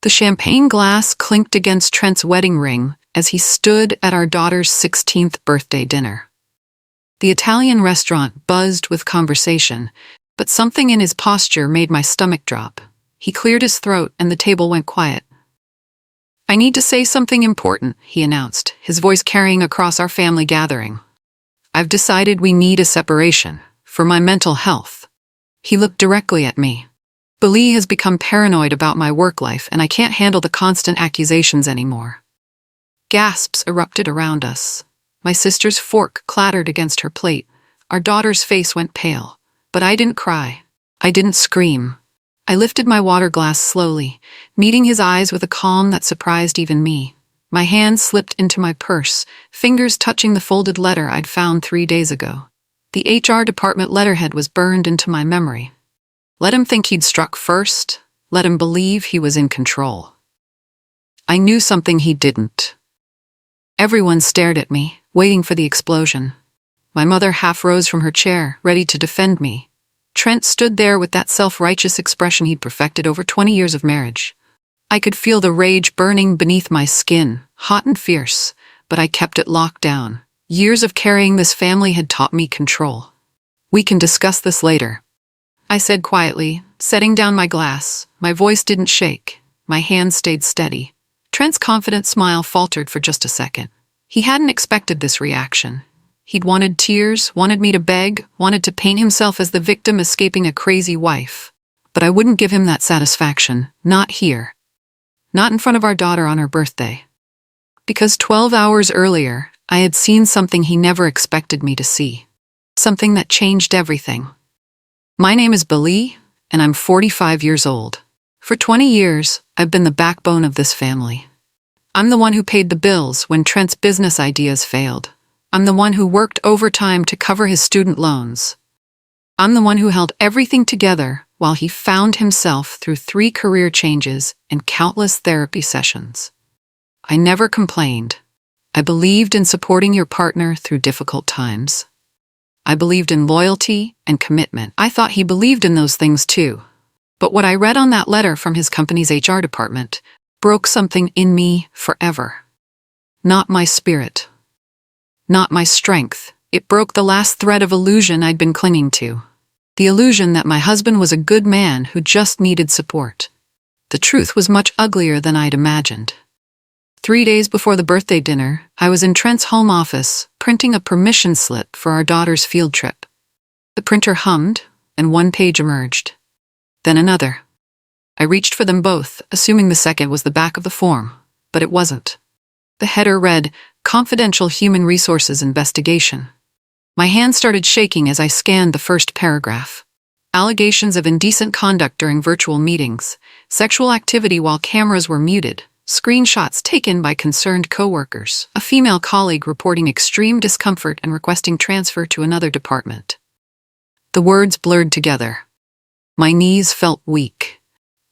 The champagne glass clinked against Trent's wedding ring as he stood at our daughter's 16th birthday dinner. The Italian restaurant buzzed with conversation, but something in his posture made my stomach drop. He cleared his throat and the table went quiet. "I need to say something important," he announced, his voice carrying across our family gathering. "I've decided we need a separation, for my mental health." He looked directly at me. "Billy has become paranoid about my work life and I can't handle the constant accusations anymore." Gasps erupted around us. My sister's fork clattered against her plate. Our daughter's face went pale. But I didn't cry. I didn't scream. I lifted my water glass slowly, meeting his eyes with a calm that surprised even me. My hand slipped into my purse, fingers touching the folded letter I'd found 3 days ago. The HR department letterhead was burned into my memory. Let him think he'd struck first. Let him believe he was in control. I knew something he didn't. Everyone stared at me, waiting for the explosion. My mother half rose from her chair, ready to defend me. Trent stood there with that self-righteous expression he'd perfected over 20 years of marriage. I could feel the rage burning beneath my skin, hot and fierce, but I kept it locked down. Years of carrying this family had taught me control. "We can discuss this later," I said quietly, setting down my glass. My voice didn't shake. My hand stayed steady. Trent's confident smile faltered for just a second. He hadn't expected this reaction. He'd wanted tears, wanted me to beg, wanted to paint himself as the victim escaping a crazy wife. But I wouldn't give him that satisfaction, not here. Not in front of our daughter on her birthday. Because 12 hours earlier, I had seen something he never expected me to see. Something that changed everything. My name is Billy, and I'm 45 years old. For 20 years, I've been the backbone of this family. I'm the one who paid the bills when Trent's business ideas failed. I'm the one who worked overtime to cover his student loans. I'm the one who held everything together while he found himself through 3 career changes and countless therapy sessions. I never complained. I believed in supporting your partner through difficult times. I believed in loyalty and commitment. I thought he believed in those things too. But what I read on that letter from his company's HR department broke something in me forever. Not my spirit. Not my strength. It broke the last thread of illusion I'd been clinging to. The illusion that my husband was a good man who just needed support. The truth was much uglier than I'd imagined. 3 days before the birthday dinner, I was in Trent's home office, printing a permission slip for our daughter's field trip. The printer hummed, and one page emerged. Then another. I reached for them both, assuming the second was the back of the form, but it wasn't. The header read, "Confidential Human Resources Investigation." My hand started shaking as I scanned the first paragraph. Allegations of indecent conduct during virtual meetings, sexual activity while cameras were muted, screenshots taken by concerned coworkers, a female colleague reporting extreme discomfort and requesting transfer to another department. The words blurred together. My knees felt weak.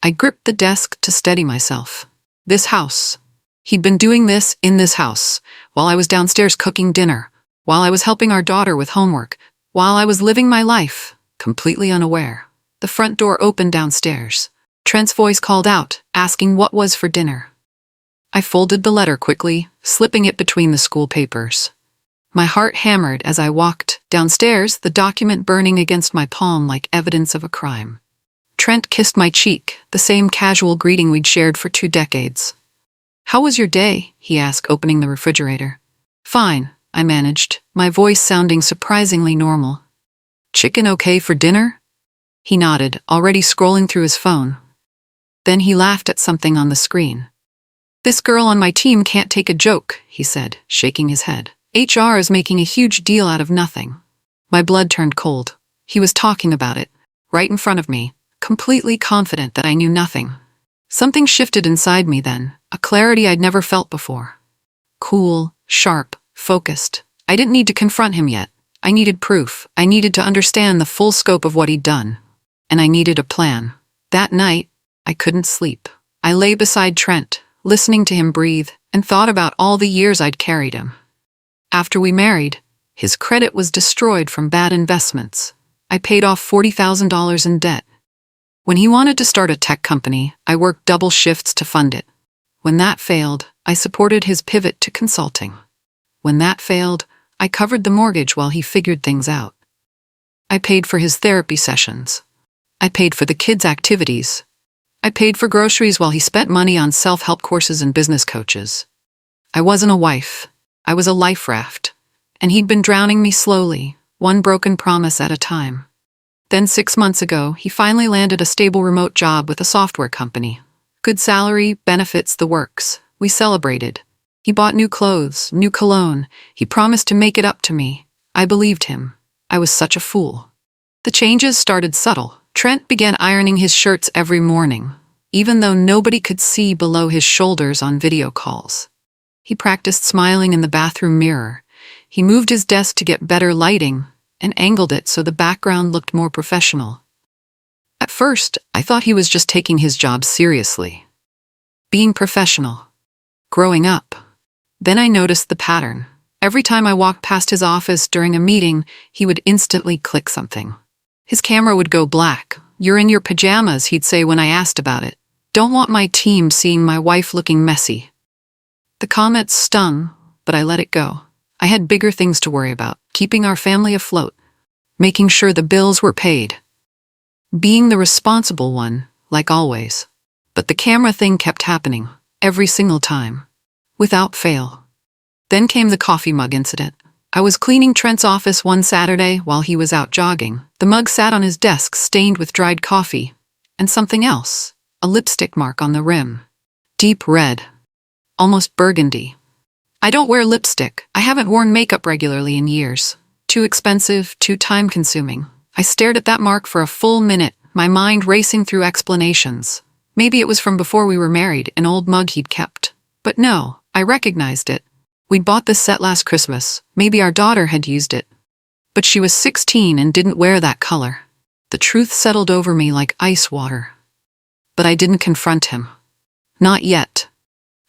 I gripped the desk to steady myself. This house. He'd been doing this in this house, while I was downstairs cooking dinner, while I was helping our daughter with homework, while I was living my life, completely unaware. The front door opened downstairs. Trent's voice called out, asking what was for dinner. I folded the letter quickly, slipping it between the school papers. My heart hammered as I walked downstairs, the document burning against my palm like evidence of a crime. Trent kissed my cheek, the same casual greeting we'd shared for 2 decades. "How was your day?" he asked, opening the refrigerator. "Fine," I managed, my voice sounding surprisingly normal. "Chicken okay for dinner?" He nodded, already scrolling through his phone. Then he laughed at something on the screen. "This girl on my team can't take a joke," he said, shaking his head. "HR is making a huge deal out of nothing." My blood turned cold. He was talking about it, right in front of me, completely confident that I knew nothing. Something shifted inside me then, a clarity I'd never felt before. Cool, sharp, focused. I didn't need to confront him yet. I needed proof. I needed to understand the full scope of what he'd done. And I needed a plan. That night, I couldn't sleep. I lay beside Trent, listening to him breathe, and thought about all the years I'd carried him. After we married, his credit was destroyed from bad investments. I paid off $40,000 in debt. When he wanted to start a tech company, I worked double shifts to fund it. When that failed, I supported his pivot to consulting. When that failed, I covered the mortgage while he figured things out. I paid for his therapy sessions. I paid for the kids' activities. I paid for groceries while he spent money on self-help courses and business coaches. I wasn't a wife. I was a life raft. And he'd been drowning me slowly, one broken promise at a time. Then 6 months ago, he finally landed a stable remote job with a software company. Good salary, benefits, the works. We celebrated. He bought new clothes, new cologne. He promised to make it up to me. I believed him. I was such a fool. The changes started subtle. Trent began ironing his shirts every morning, even though nobody could see below his shoulders on video calls. He practiced smiling in the bathroom mirror. He moved his desk to get better lighting and angled it so the background looked more professional. At first, I thought he was just taking his job seriously. Being professional. Growing up. Then I noticed the pattern. Every time I walked past his office during a meeting, he would instantly click something. His camera would go black. "You're in your pajamas," he'd say when I asked about it. "Don't want my team seeing my wife looking messy." The comments stung, but I let it go. I had bigger things to worry about, keeping our family afloat, making sure the bills were paid. Being the responsible one, like always. But the camera thing kept happening, every single time, without fail. Then came the coffee mug incident. I was cleaning Trent's office one Saturday while he was out jogging. The mug sat on his desk stained with dried coffee, and something else, a lipstick mark on the rim. Deep red, almost burgundy. I don't wear lipstick. I haven't worn makeup regularly in years. Too expensive, too time-consuming. I stared at that mark for a full minute, my mind racing through explanations. Maybe it was from before we were married, an old mug he'd kept. But no, I recognized it. We'd bought this set last Christmas. Maybe our daughter had used it. But she was 16 and didn't wear that color. The truth settled over me like ice water. But I didn't confront him. Not yet.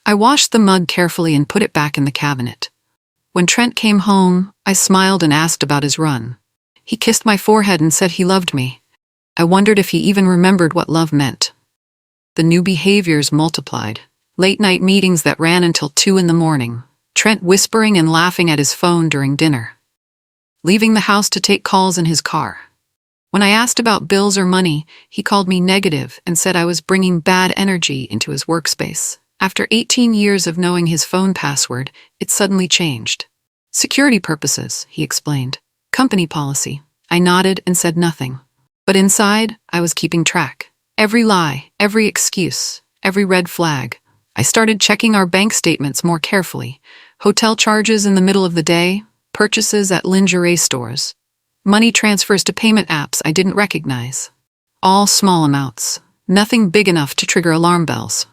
I washed the mug carefully and put it back in the cabinet. When Trent came home, I smiled and asked about his run. He kissed my forehead and said he loved me. I wondered if he even remembered what love meant. The new behaviors multiplied. Late-night meetings that ran until 2 in the morning. Trent whispering and laughing at his phone during dinner. Leaving the house to take calls in his car. When I asked about bills or money, he called me negative and said I was bringing bad energy into his workspace. After 18 years of knowing his phone password, it suddenly changed. Security purposes, he explained. Company policy. I nodded and said nothing. But inside, I was keeping track. Every lie, every excuse, every red flag. I started checking our bank statements more carefully. Hotel charges in the middle of the day, purchases at lingerie stores, money transfers to payment apps I didn't recognize. All small amounts, nothing big enough to trigger alarm bells.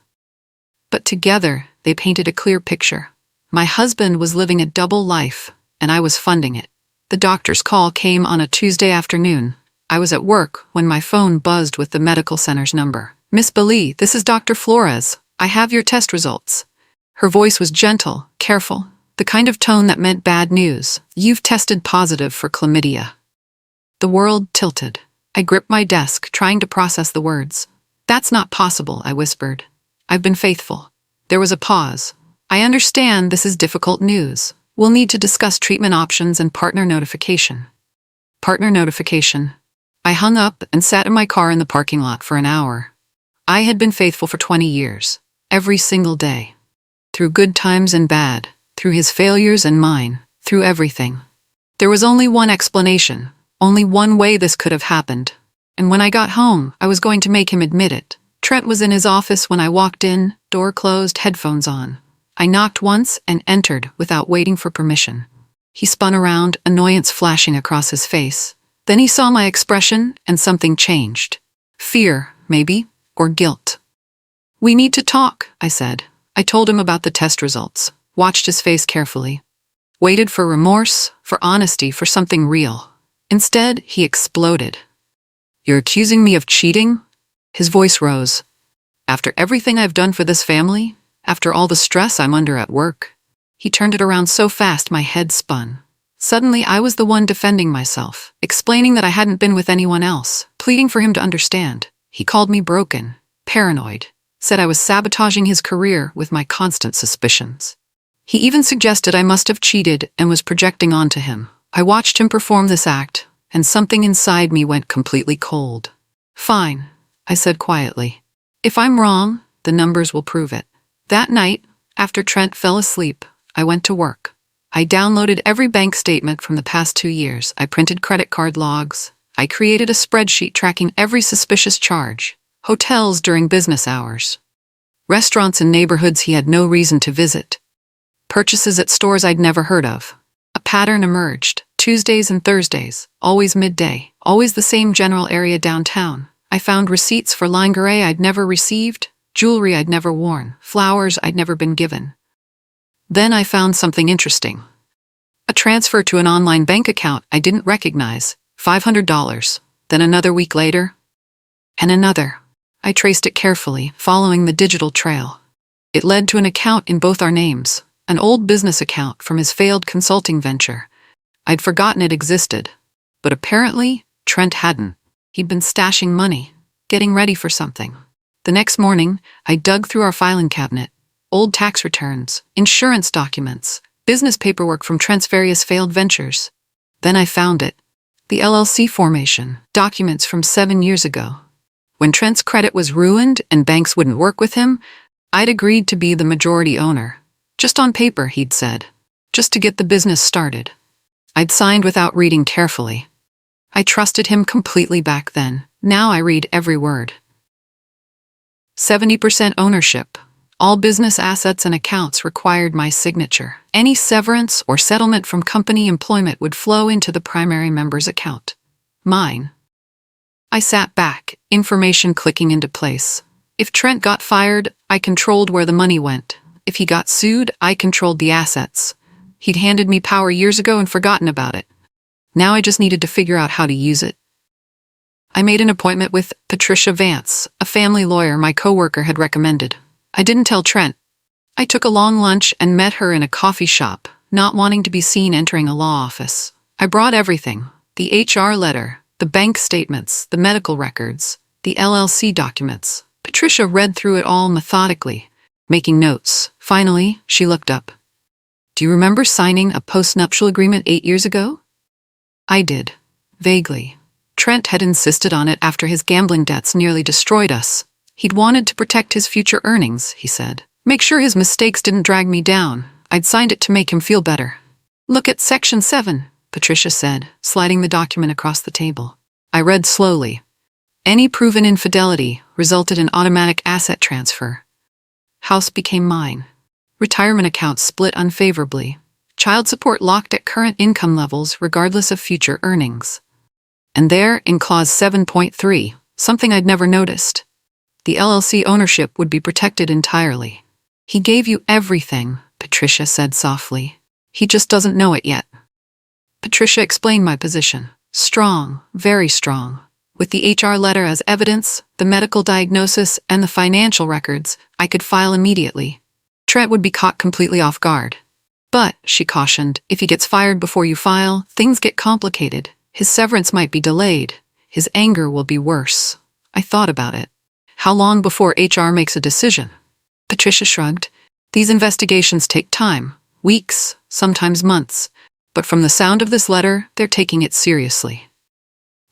But together, they painted a clear picture. My husband was living a double life, and I was funding it. The doctor's call came on a Tuesday afternoon. I was at work when my phone buzzed with the medical center's number. "Miss Bailey, this is Dr. Flores. I have your test results." Her voice was gentle, careful, the kind of tone that meant bad news. "You've tested positive for chlamydia." The world tilted. I gripped my desk, trying to process the words. "That's not possible," I whispered. "I've been faithful." There was a pause. "I understand this is difficult news. We'll need to discuss treatment options and partner notification." Partner notification. I hung up and sat in my car in the parking lot for an hour. I had been faithful for 20 years. Every single day. Through good times and bad, through his failures and mine, through everything. There was only one explanation, only one way this could have happened. And when I got home, I was going to make him admit it. Trent was in his office when I walked in, door closed, headphones on. I knocked once and entered without waiting for permission. He spun around, annoyance flashing across his face. Then he saw my expression and something changed. Fear, maybe, or guilt. "We need to talk," I said. I told him about the test results, watched his face carefully. Waited for remorse, for honesty, for something real. Instead, he exploded. "You're accusing me of cheating?" His voice rose. "After everything I've done for this family? After all the stress I'm under at work?" He turned it around so fast my head spun. Suddenly I was the one defending myself, explaining that I hadn't been with anyone else, pleading for him to understand. He called me broken, paranoid, said I was sabotaging his career with my constant suspicions. He even suggested I must have cheated and was projecting onto him. I watched him perform this act, and something inside me went completely cold. Fine, I said quietly. If I'm wrong, the numbers will prove it. That night, after Trent fell asleep, I went to work. I downloaded every bank statement from the past 2 years. I printed credit card logs. I created a spreadsheet tracking every suspicious charge. Hotels during business hours. Restaurants in neighborhoods he had no reason to visit. Purchases at stores I'd never heard of. A pattern emerged. Tuesdays and Thursdays, always midday, always the same general area downtown. I found receipts for lingerie I'd never received, jewelry I'd never worn, flowers I'd never been given. Then I found something interesting. A transfer to an online bank account I didn't recognize, $500. Then another week later, and another. I traced it carefully, following the digital trail. It led to an account in both our names, an old business account from his failed consulting venture. I'd forgotten it existed, but apparently, Trent hadn't. He'd been stashing money, getting ready for something. The next morning, I dug through our filing cabinet. Old tax returns, insurance documents, business paperwork from Trent's various failed ventures. Then I found it. The LLC formation, documents from 7 years ago. When Trent's credit was ruined and banks wouldn't work with him, I'd agreed to be the majority owner. Just on paper, he'd said. Just to get the business started. I'd signed without reading carefully. I trusted him completely back then. Now I read every word. 70% ownership. All business assets and accounts required my signature. Any severance or settlement from company employment would flow into the primary member's account. Mine. I sat back, information clicking into place. If Trent got fired, I controlled where the money went. If he got sued, I controlled the assets. He'd handed me power years ago and forgotten about it. Now I just needed to figure out how to use it. I made an appointment with Patricia Vance, a family lawyer my coworker had recommended. I didn't tell Trent. I took a long lunch and met her in a coffee shop, not wanting to be seen entering a law office. I brought everything, the HR letter, the bank statements, the medical records, the LLC documents. Patricia read through it all methodically, making notes. Finally, she looked up. Do you remember signing a postnuptial agreement 8 years ago? I did. Vaguely. Trent had insisted on it after his gambling debts nearly destroyed us. He'd wanted to protect his future earnings, he said. Make sure his mistakes didn't drag me down. I'd signed it to make him feel better. Look at Section 7, Patricia said, sliding the document across the table. I read slowly. Any proven infidelity resulted in automatic asset transfer. House became mine. Retirement accounts split unfavorably. Child support locked at current income levels regardless of future earnings. And there, in Clause 7.3, something I'd never noticed. The LLC ownership would be protected entirely. He gave you everything, Patricia said softly. He just doesn't know it yet. Patricia explained my position. Strong, very strong. With the HR letter as evidence, the medical diagnosis, and the financial records, I could file immediately. Trent would be caught completely off guard. But, she cautioned, if he gets fired before you file, things get complicated. His severance might be delayed. His anger will be worse. I thought about it. How long before HR makes a decision? Patricia shrugged. These investigations take time. Weeks, sometimes months. But from the sound of this letter, they're taking it seriously.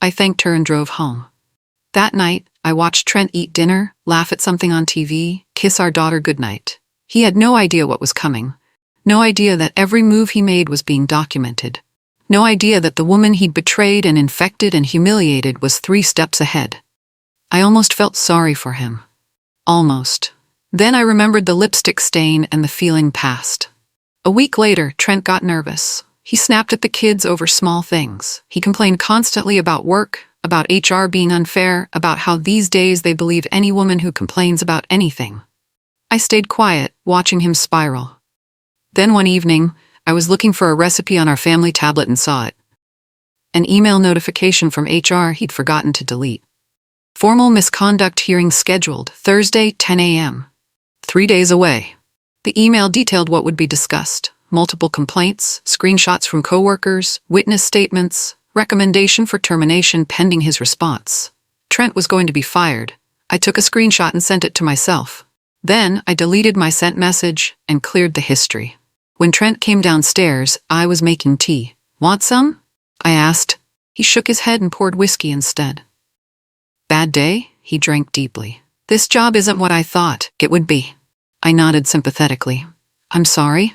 I thanked her and drove home. That night, I watched Trent eat dinner, laugh at something on TV, kiss our daughter goodnight. He had no idea what was coming. No idea that every move he made was being documented. No idea that the woman he'd betrayed and infected and humiliated was 3 steps ahead. I almost felt sorry for him. Almost. Then I remembered the lipstick stain and the feeling passed. A week later, Trent got nervous. He snapped at the kids over small things. He complained constantly about work, about HR being unfair, about how these days they believe any woman who complains about anything. I stayed quiet, watching him spiral. Then one evening, I was looking for a recipe on our family tablet and saw it. An email notification from HR he'd forgotten to delete. Formal misconduct hearing scheduled, Thursday, 10 a.m. 3 days away. The email detailed what would be discussed. Multiple complaints, screenshots from coworkers, witness statements, recommendation for termination pending his response. Trent was going to be fired. I took a screenshot and sent it to myself. Then I deleted my sent message and cleared the history. When Trent came downstairs, I was making tea. Want some? I asked. He shook his head and poured whiskey instead. Bad day? He drank deeply. This job isn't what I thought it would be. I nodded sympathetically. I'm sorry?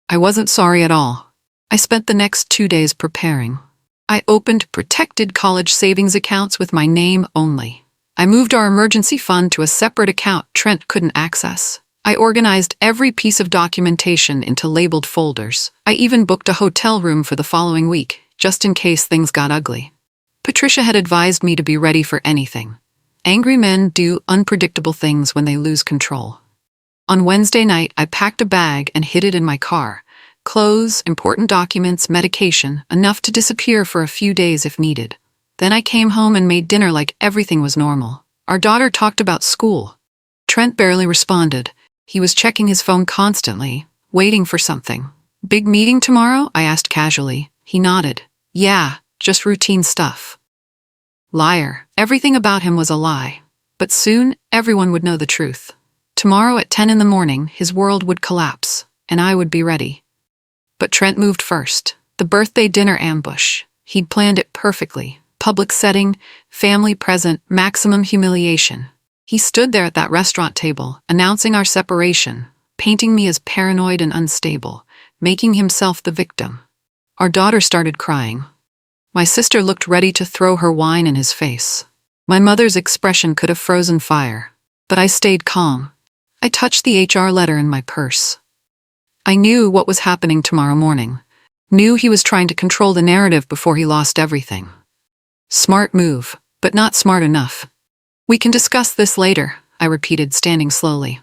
I wasn't sorry at all. I spent the next 2 days preparing. I opened protected college savings accounts with my name only. I moved our emergency fund to a separate account Trent couldn't access. I organized every piece of documentation into labeled folders. I even booked a hotel room for the following week, just in case things got ugly. Patricia had advised me to be ready for anything. Angry men do unpredictable things when they lose control. On Wednesday night, I packed a bag and hid it in my car. Clothes, important documents, medication, enough to disappear for a few days if needed. Then I came home and made dinner like everything was normal. Our daughter talked about school. Trent barely responded. He was checking his phone constantly, waiting for something. Big meeting tomorrow? I asked casually. He nodded. Yeah, just routine stuff. Liar. Everything about him was a lie. But soon, everyone would know the truth. Tomorrow at 10 in the morning, his world would collapse, and I would be ready. But Trent moved first. The birthday dinner ambush. He'd planned it perfectly. Public setting, family present, maximum humiliation. He stood there at that restaurant table, announcing our separation, painting me as paranoid and unstable, making himself the victim. Our daughter started crying. My sister looked ready to throw her wine in his face. My mother's expression could have frozen fire, but I stayed calm. I touched the HR letter in my purse. I knew what was happening tomorrow morning. Knew he was trying to control the narrative before he lost everything. Smart move, but not smart enough. We can discuss this later, I repeated, standing slowly.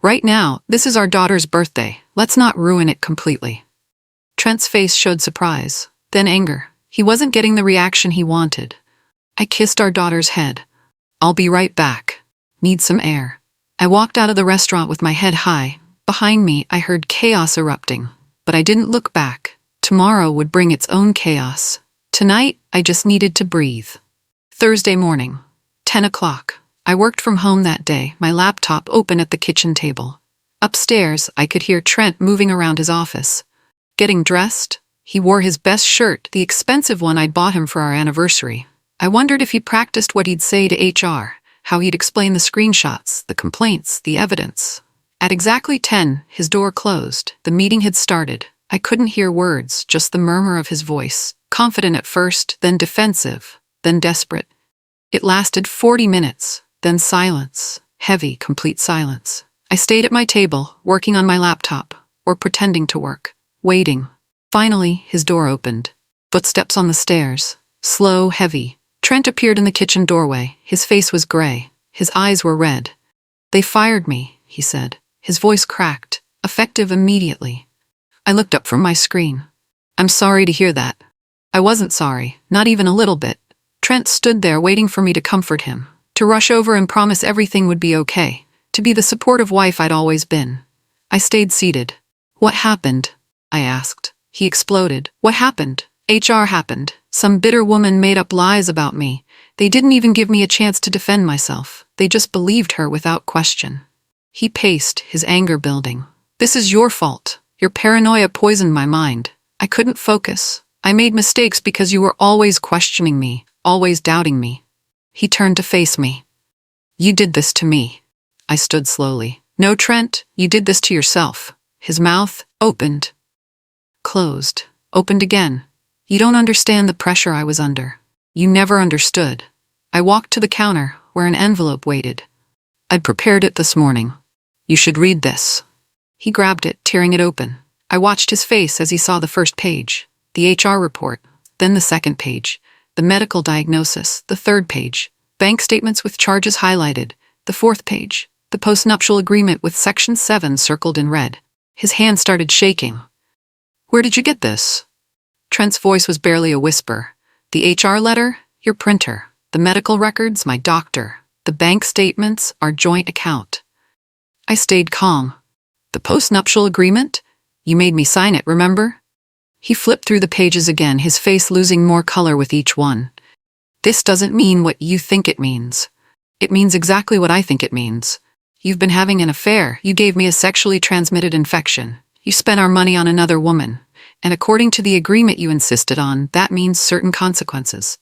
Right now, this is our daughter's birthday. Let's not ruin it completely. Trent's face showed surprise, then anger. He wasn't getting the reaction he wanted. I kissed our daughter's head. I'll be right back. Need some air. I walked out of the restaurant with my head high. Behind me, I heard chaos erupting, but I didn't look back. Tomorrow would bring its own chaos. Tonight, I just needed to breathe. Thursday morning, 10 o'clock. I worked from home that day, my laptop open at the kitchen table. Upstairs, I could hear Trent moving around his office. Getting dressed, he wore his best shirt, the expensive one I'd bought him for our anniversary. I wondered if he practiced what he'd say to HR, how he'd explain the screenshots, the complaints, the evidence. At exactly 10, his door closed. The meeting had started. I couldn't hear words, just the murmur of his voice. Confident at first, then defensive, then desperate. It lasted 40 minutes, then silence. Heavy, complete silence. I stayed at my table, working on my laptop, or pretending to work, waiting. Finally, his door opened. Footsteps on the stairs. Slow, heavy. Trent appeared in the kitchen doorway. His face was gray. His eyes were red. They fired me, he said. His voice cracked, effective immediately. I looked up from my screen. I'm sorry to hear that. I wasn't sorry, not even a little bit. Trent stood there waiting for me to comfort him, to rush over and promise everything would be okay, to be the supportive wife I'd always been. I stayed seated. What happened? I asked. He exploded. What happened? HR happened. Some bitter woman made up lies about me. They didn't even give me a chance to defend myself. They just believed her without question. He paced, his anger building. This is your fault. Your paranoia poisoned my mind. I couldn't focus. I made mistakes because you were always questioning me, always doubting me. He turned to face me. You did this to me. I stood slowly. No, Trent, you did this to yourself. His mouth opened, closed, opened again. You don't understand the pressure I was under. You never understood. I walked to the counter, where an envelope waited. I'd prepared it this morning. You should read this. He grabbed it, tearing it open. I watched his face as he saw the first page, the HR report, then the second page, the medical diagnosis, the third page, bank statements with charges highlighted, the fourth page, the postnuptial agreement with Section 7 circled in red. His hand started shaking. Where did you get this? Trent's voice was barely a whisper. The HR letter? Your printer. The medical records? My doctor. The bank statements? Our joint account. I stayed calm. The postnuptial agreement? You made me sign it, remember? He flipped through the pages again, his face losing more color with each one. This doesn't mean what you think it means. It means exactly what I think it means. You've been having an affair. You gave me a sexually transmitted infection. You spent our money on another woman. And according to the agreement you insisted on, that means certain consequences.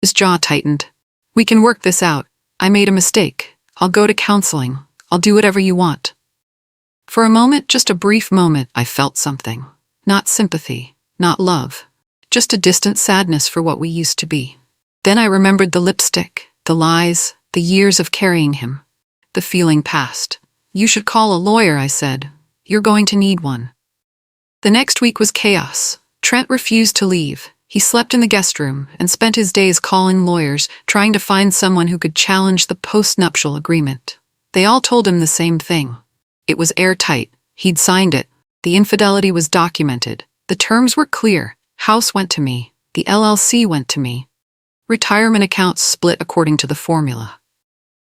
His jaw tightened. We can work this out. I made a mistake. I'll go to counseling. I'll do whatever you want. For a moment, just a brief moment, I felt something. Not sympathy, not love. Just a distant sadness for what we used to be. Then I remembered the lipstick, the lies, the years of carrying him. The feeling passed. You should call a lawyer, I said. You're going to need one. The next week was chaos. Trent refused to leave. He slept in the guest room and spent his days calling lawyers, trying to find someone who could challenge the post-nuptial agreement. They all told him the same thing. It was airtight. He'd signed it. The infidelity was documented. The terms were clear. House went to me. The LLC went to me. Retirement accounts split according to the formula.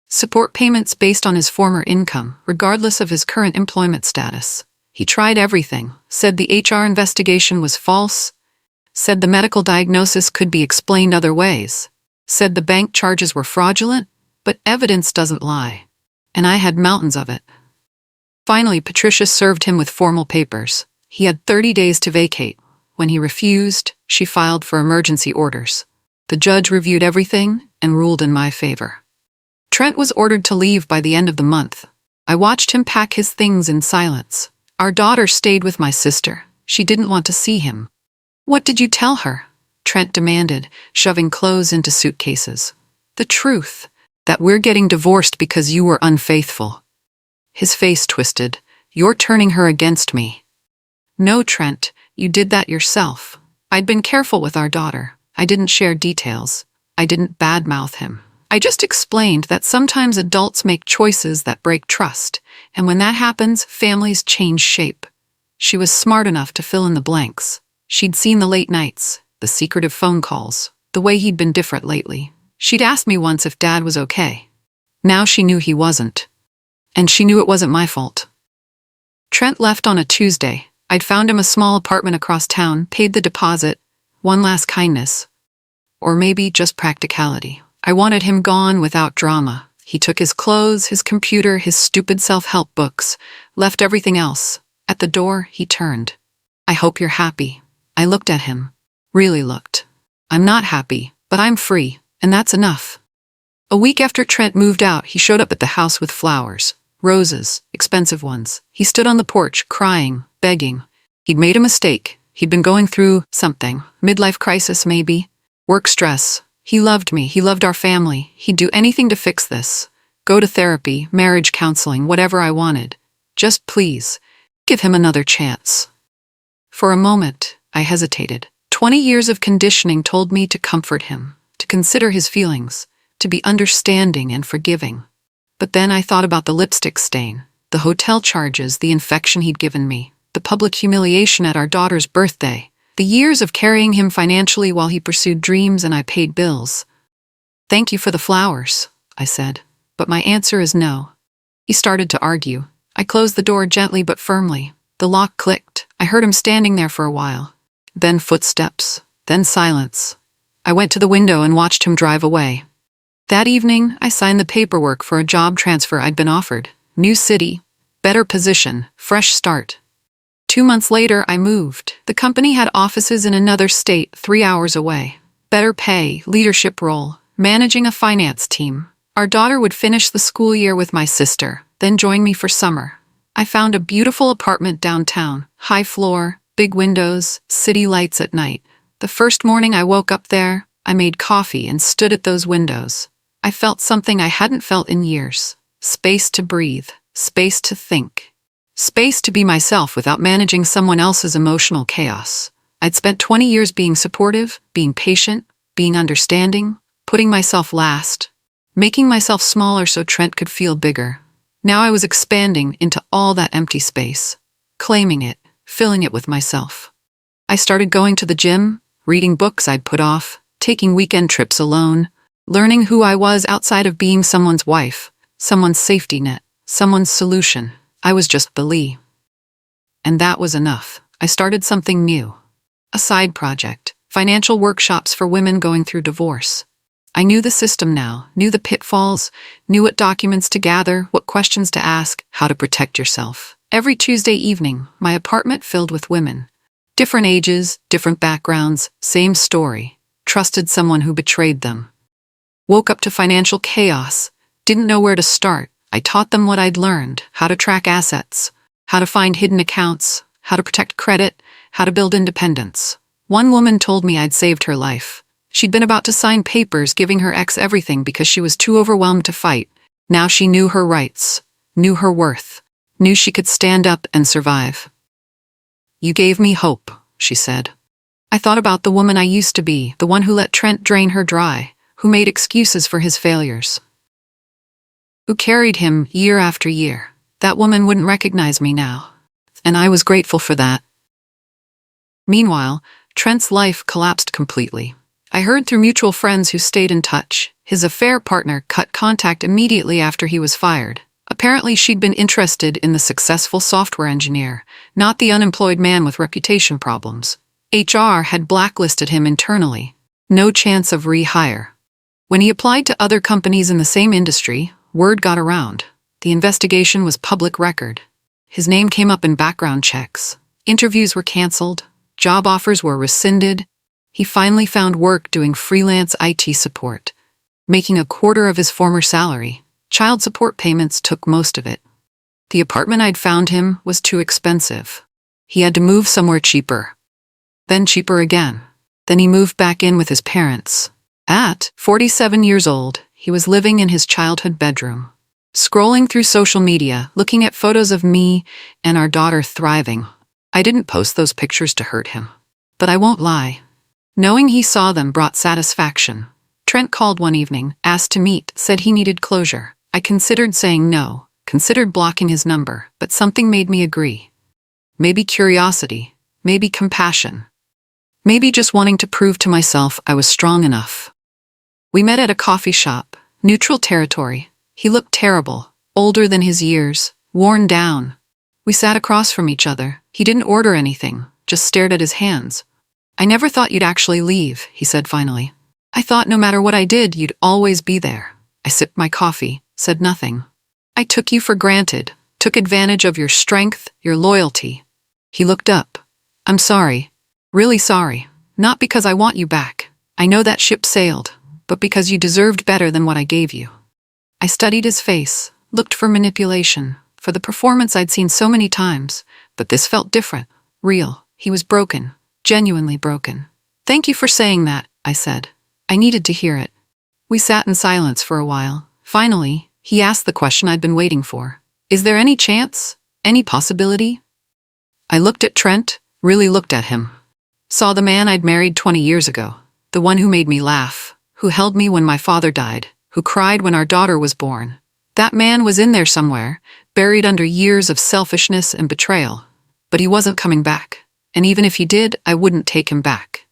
Support payments based on his former income, regardless of his current employment status. He tried everything, said the HR investigation was false, said the medical diagnosis could be explained other ways, said the bank charges were fraudulent, but evidence doesn't lie. And I had mountains of it. Finally, Patricia served him with formal papers. He had 30 days to vacate. When he refused, she filed for emergency orders. The judge reviewed everything and ruled in my favor. Trent was ordered to leave by the end of the month. I watched him pack his things in silence. Our daughter stayed with my sister. She didn't want to see him. What did you tell her? Trent demanded, shoving clothes into suitcases. The truth, that we're getting divorced because you were unfaithful. His face twisted. You're turning her against me. No, Trent, you did that yourself. I'd been careful with our daughter. I didn't share details. I didn't badmouth him. I just explained that sometimes adults make choices that break trust, and when that happens, families change shape. She was smart enough to fill in the blanks. She'd seen the late nights, the secretive phone calls, the way he'd been different lately. She'd asked me once if Dad was okay. Now she knew he wasn't. And she knew it wasn't my fault. Trent left on a Tuesday. I'd found him a small apartment across town, paid the deposit, one last kindness. Or maybe just practicality. I wanted him gone without drama. He took his clothes, his computer, his stupid self-help books, left everything else. At the door, he turned. I hope you're happy. I looked at him. Really looked. I'm not happy, but I'm free, and that's enough. A week after Trent moved out, he showed up at the house with flowers. Roses, expensive ones. He stood on the porch, crying, begging. He'd made a mistake. He'd been going through something. Midlife crisis, maybe. Work stress. He loved me. He loved our family. He'd do anything to fix this. Go to therapy, marriage counseling, whatever I wanted. Just please, give him another chance. For a moment, I hesitated. 20 years of conditioning told me to comfort him, to consider his feelings, to be understanding and forgiving. But then I thought about the lipstick stain, the hotel charges, the infection he'd given me, the public humiliation at our daughter's birthday, the years of carrying him financially while he pursued dreams and I paid bills. Thank you for the flowers, I said, but my answer is no. He started to argue. I closed the door gently but firmly. The lock clicked. I heard him standing there for a while. Then footsteps, then silence. I went to the window and watched him drive away. That evening, I signed the paperwork for a job transfer I'd been offered. New city, better position, fresh start. 2 months later, I moved. The company had offices in another state 3 hours away. Better pay, leadership role, managing a finance team. Our daughter would finish the school year with my sister, then join me for summer. I found a beautiful apartment downtown, high floor, big windows, city lights at night. The first morning I woke up there, I made coffee and stood at those windows. I felt something I hadn't felt in years. Space to breathe, space to think. Space to be myself without managing someone else's emotional chaos. I'd spent 20 years being supportive, being patient, being understanding, putting myself last, making myself smaller so Trent could feel bigger. Now I was expanding into all that empty space, claiming it, filling it with myself. I started going to the gym, reading books I'd put off, taking weekend trips alone, learning who I was outside of being someone's wife, someone's safety net, someone's solution. I was just Lee. And that was enough. I started something new. A side project, financial workshops for women going through divorce. I knew the system now, knew the pitfalls, knew what documents to gather, what questions to ask, how to protect yourself. Every Tuesday evening, my apartment filled with women. Different ages, different backgrounds, same story. Trusted someone who betrayed them. Woke up to financial chaos. Didn't know where to start. I taught them what I'd learned, how to track assets, how to find hidden accounts, how to protect credit, how to build independence. One woman told me I'd saved her life. She'd been about to sign papers giving her ex everything because she was too overwhelmed to fight. Now she knew her rights, knew her worth, knew she could stand up and survive. "You gave me hope," she said. I thought about the woman I used to be, the one who let Trent drain her dry, who made excuses for his failures, who carried him year after year. That woman wouldn't recognize me now, and I was grateful for that. Meanwhile, Trent's life collapsed completely. I heard through mutual friends who stayed in touch. His affair partner cut contact immediately after he was fired. Apparently she'd been interested in the successful software engineer, not the unemployed man with reputation problems. HR had blacklisted him internally. No chance of rehire. When he applied to other companies in the same industry, word got around. The investigation was public record. His name came up in background checks. Interviews were canceled. Job offers were rescinded. He finally found work doing freelance IT support, making a quarter of his former salary. Child support payments took most of it. The apartment I'd found him was too expensive. He had to move somewhere cheaper. Then cheaper again. Then he moved back in with his parents. At 47 years old, he was living in his childhood bedroom, scrolling through social media, looking at photos of me and our daughter thriving. I didn't post those pictures to hurt him, but I won't lie. Knowing he saw them brought satisfaction. Trent called one evening, asked to meet, said he needed closure. I considered saying no, considered blocking his number, but something made me agree. Maybe curiosity, maybe compassion, maybe just wanting to prove to myself I was strong enough. We met at a coffee shop, neutral territory. He looked terrible, older than his years, worn down. We sat across from each other. He didn't order anything, just stared at his hands. "I never thought you'd actually leave," he said finally. "I thought no matter what I did, you'd always be there." I sipped my coffee, said nothing. "I took you for granted, took advantage of your strength, your loyalty." He looked up. "I'm sorry, really sorry. Not because I want you back. I know that ship sailed, but because you deserved better than what I gave you." I studied his face, looked for manipulation, for the performance I'd seen so many times, but this felt different, real. He was broken. Genuinely broken. "Thank you for saying that," I said. I needed to hear it. We sat in silence for a while. Finally, he asked the question I'd been waiting for. "Is there any chance? Any possibility?" I looked at Trent, really looked at him. Saw the man I'd married 20 years ago. The one who made me laugh, who held me when my father died, who cried when our daughter was born. That man was in there somewhere, buried under years of selfishness and betrayal. But he wasn't coming back. And even if he did, I wouldn't take him back.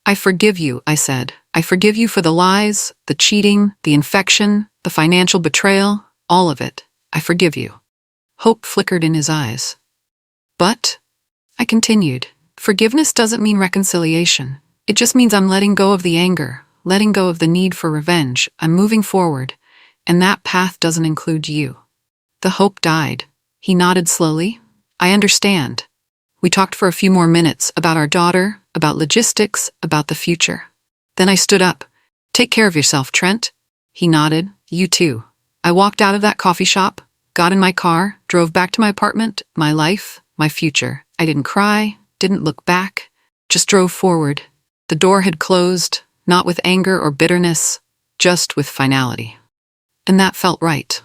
"I forgive you," I said. "I forgive you for the lies, the cheating, the infection, the financial betrayal, all of it. I forgive you." Hope flickered in his eyes. "But," I continued, "forgiveness doesn't mean reconciliation. It just means I'm letting go of the anger, letting go of the need for revenge. I'm moving forward, and that path doesn't include you." The hope died. He nodded slowly. "I understand." We talked for a few more minutes about our daughter, about logistics, about the future. Then I stood up. "Take care of yourself, Trent." He nodded. "You too." I walked out of that coffee shop, got in my car, drove back to my apartment, my life, my future. I didn't cry, didn't look back, just drove forward. The door had closed, not with anger or bitterness, just with finality. And that felt right.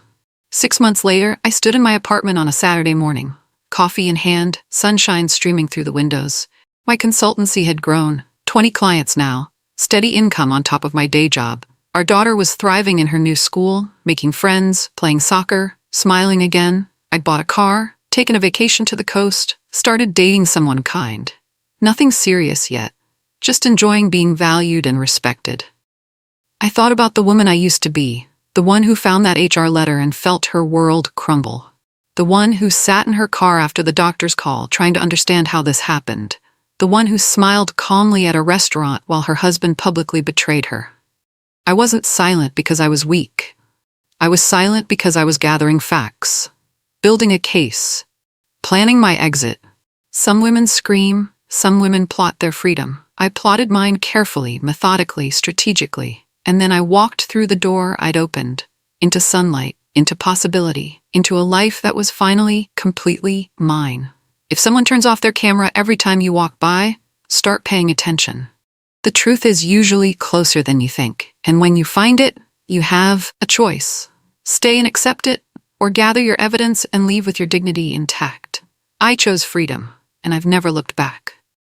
6 months later, I stood in my apartment on a Saturday morning. Coffee in hand, sunshine streaming through the windows. My consultancy had grown, 20 clients now, steady income on top of my day job. Our daughter was thriving in her new school, making friends, playing soccer, smiling again. I'd bought a car, taken a vacation to the coast, started dating someone kind. Nothing serious yet, just enjoying being valued and respected. I thought about the woman I used to be, the one who found that HR letter and felt her world crumble. The one who sat in her car after the doctor's call trying to understand how this happened. The one who smiled calmly at a restaurant while her husband publicly betrayed her. I wasn't silent because I was weak. I was silent because I was gathering facts, building a case, planning my exit. Some women scream, some women plot their freedom. I plotted mine carefully, methodically, strategically, and then I walked through the door I'd opened, into sunlight, into possibility, into a life that was finally completely mine. If someone turns off their camera every time you walk by, start paying attention. The truth is usually closer than you think, and when you find it, you have a choice. Stay and accept it, or gather your evidence and leave with your dignity intact. I chose freedom, and I've never looked back.